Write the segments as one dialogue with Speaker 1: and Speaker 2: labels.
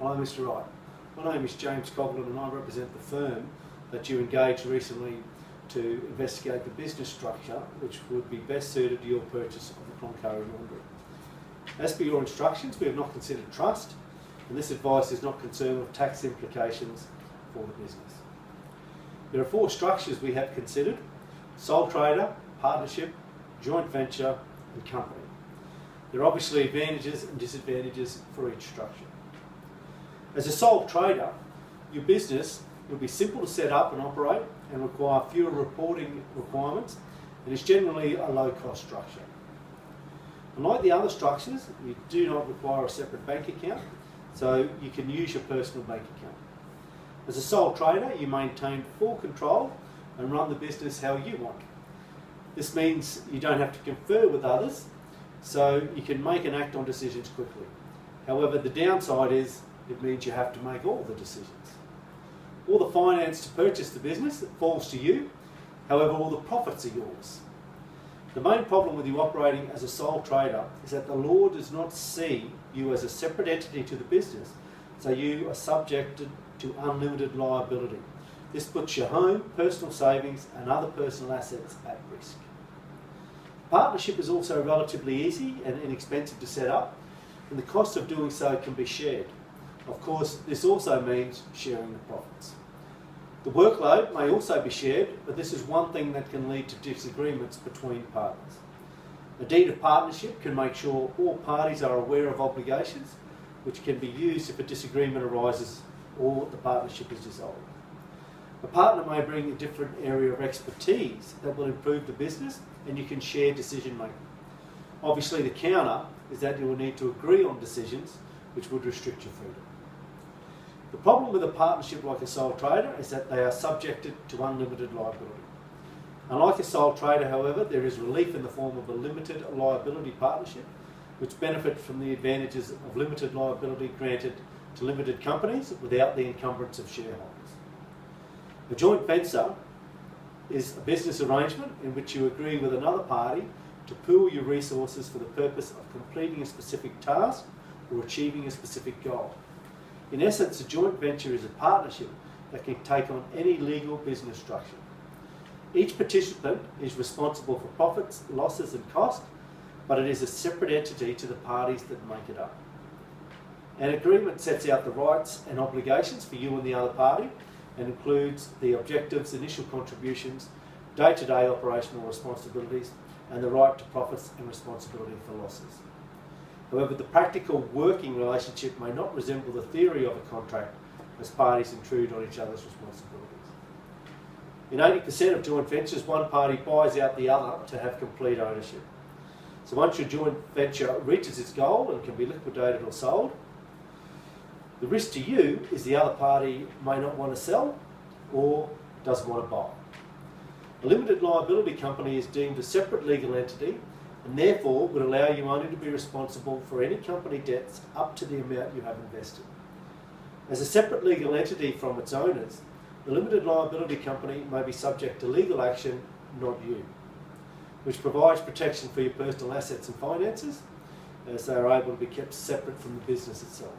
Speaker 1: Hello Mr. Wright. My name is James Coghlan and I represent the firm that you engaged recently to investigate the business structure which would be best suited to your purchase of the Cloncurry laundry. As per your instructions, we have not considered trust, and this advice is not concerned with tax implications for the business. There are 4 structures we have considered: sole trader, partnership, joint venture and company. There are obviously advantages and disadvantages for each structure. As a sole trader, your business would be simple to set up and operate and require fewer reporting requirements, and is generally a low-cost structure. Unlike the other structures, you do not require a separate bank account, so you can use your personal bank account. As a sole trader, you maintain full control and run the business how you want. This means you don't have to confer with others, so you can make and act on decisions quickly. However, the downside is it means you have to make all the decisions. All the finance to purchase the business falls to you, however all the profits are yours. The main problem with you operating as a sole trader is that the law does not see you as a separate entity to the business, so you are subjected to unlimited liability. This puts your home, personal savings and other personal assets at risk. Partnership is also relatively easy and inexpensive to set up, and the cost of doing so can be shared. Of course, this also means sharing the profits. The workload may also be shared, but this is one thing that can lead to disagreements between partners. A deed of partnership can make sure all parties are aware of obligations, which can be used if a disagreement arises or the partnership is dissolved. A partner may bring a different area of expertise that will improve the business, and you can share decision making. Obviously, the counter is that you will need to agree on decisions, which would restrict your freedom. The problem with a partnership like a sole trader is that they are subjected to unlimited liability. Unlike a sole trader, however, there is relief in the form of a limited liability partnership, which benefits from the advantages of limited liability granted to limited companies without the encumbrance of shareholders. A joint venture is a business arrangement in which you agree with another party to pool your resources for the purpose of completing a specific task or achieving a specific goal. In essence, a joint venture is a partnership that can take on any legal business structure. Each participant is responsible for profits, losses and costs, but it is a separate entity to the parties that make it up. An agreement sets out the rights and obligations for you and the other party, and includes the objectives, initial contributions, day-to-day operational responsibilities, and the right to profits and responsibility for losses. However, the practical working relationship may not resemble the theory of a contract, as parties intrude on each other's responsibilities. In 80% of joint ventures, one party buys out the other to have complete ownership. So once your joint venture reaches its goal and can be liquidated or sold, the risk to you is the other party may not want to sell or doesn't want to buy. A limited liability company is deemed a separate legal entity and therefore would allow you only to be responsible for any company debts up to the amount you have invested. As a separate legal entity from its owners, the limited liability company may be subject to legal action, not you, which provides protection for your personal assets and finances, as they are able to be kept separate from the business itself.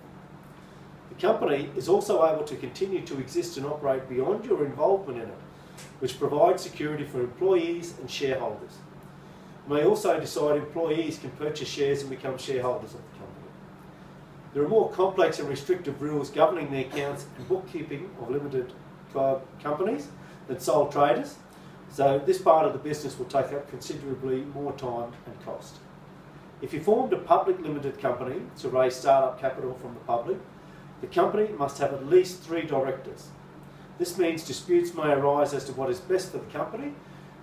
Speaker 1: The company is also able to continue to exist and operate beyond your involvement in it, which provides security for employees and shareholders. You may also decide employees can purchase shares and become shareholders of the company. There are more complex and restrictive rules governing the accounts and bookkeeping of limited companies than sole traders, so this part of the business will take up considerably more time and cost. If you formed a public limited company to raise start-up capital from the public, the company must have at least 3 directors. This means disputes may arise as to what is best for the company,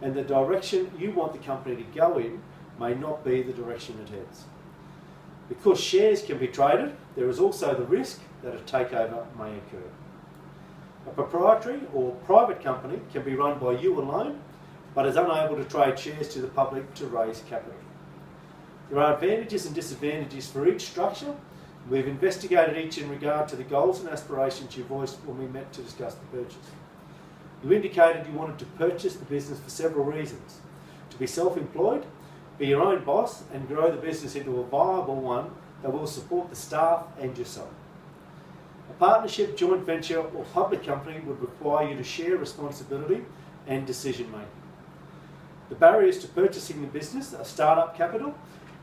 Speaker 1: and the direction you want the company to go in may not be the direction it heads. Because shares can be traded, there is also the risk that a takeover may occur. A proprietary or private company can be run by you alone, but is unable to trade shares to the public to raise capital. There are advantages and disadvantages for each structure. We've investigated each in regard to the goals and aspirations you voiced when we met to discuss the purchase. You indicated you wanted to purchase the business for several reasons: to be self-employed, be your own boss, and grow the business into a viable one that will support the staff and yourself. partnership, joint venture or public company would require you to share responsibility and decision making. The barriers to purchasing the business are start-up capital,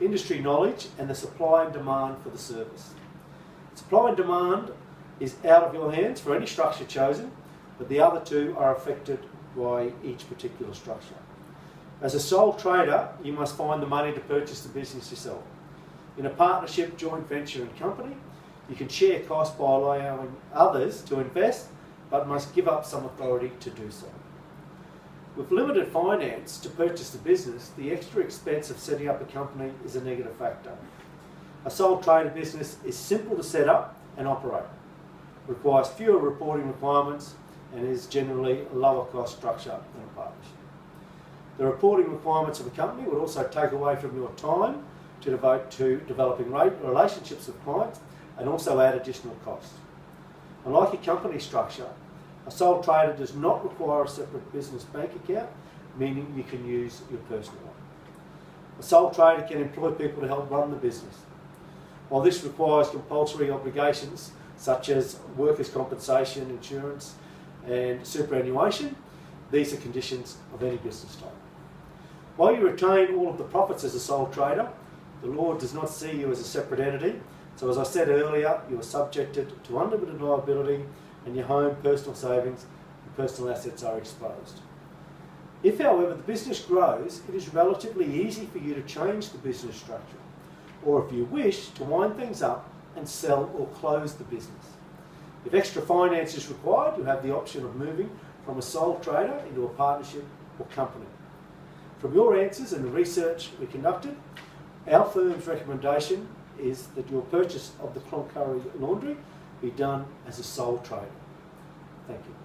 Speaker 1: industry knowledge and the supply and demand for the service. Supply and demand is out of your hands for any structure chosen, but the other two are affected by each particular structure. As a sole trader, you must find the money to purchase the business yourself. In a partnership, joint venture and company, you can share costs by allowing others to invest, but must give up some authority to do so. With limited finance to purchase the business, the extra expense of setting up a company is a negative factor. A sole trader business is simple to set up and operate, requires fewer reporting requirements, and is generally a lower cost structure than a partnership. The reporting requirements of a company would also take away from your time to devote to developing relationships with clients and also add additional costs. Unlike a company structure, a sole trader does not require a separate business bank account, meaning you can use your personal one. A sole trader can employ people to help run the business. While this requires compulsory obligations such as workers' compensation, insurance and superannuation, these are conditions of any business type. While you retain all of the profits as a sole trader, the law does not see you as a separate entity. So as I said earlier, you are subjected to unlimited liability and your home, personal savings and personal assets are exposed. If, however, the business grows, it is relatively easy for you to change the business structure, or if you wish, to wind things up and sell or close the business. If extra finance is required, you have the option of moving from a sole trader into a partnership or company. From your answers and the research we conducted, our firm's recommendation is that your purchase of the Cloncurry laundry be done as a sole trader. Thank you.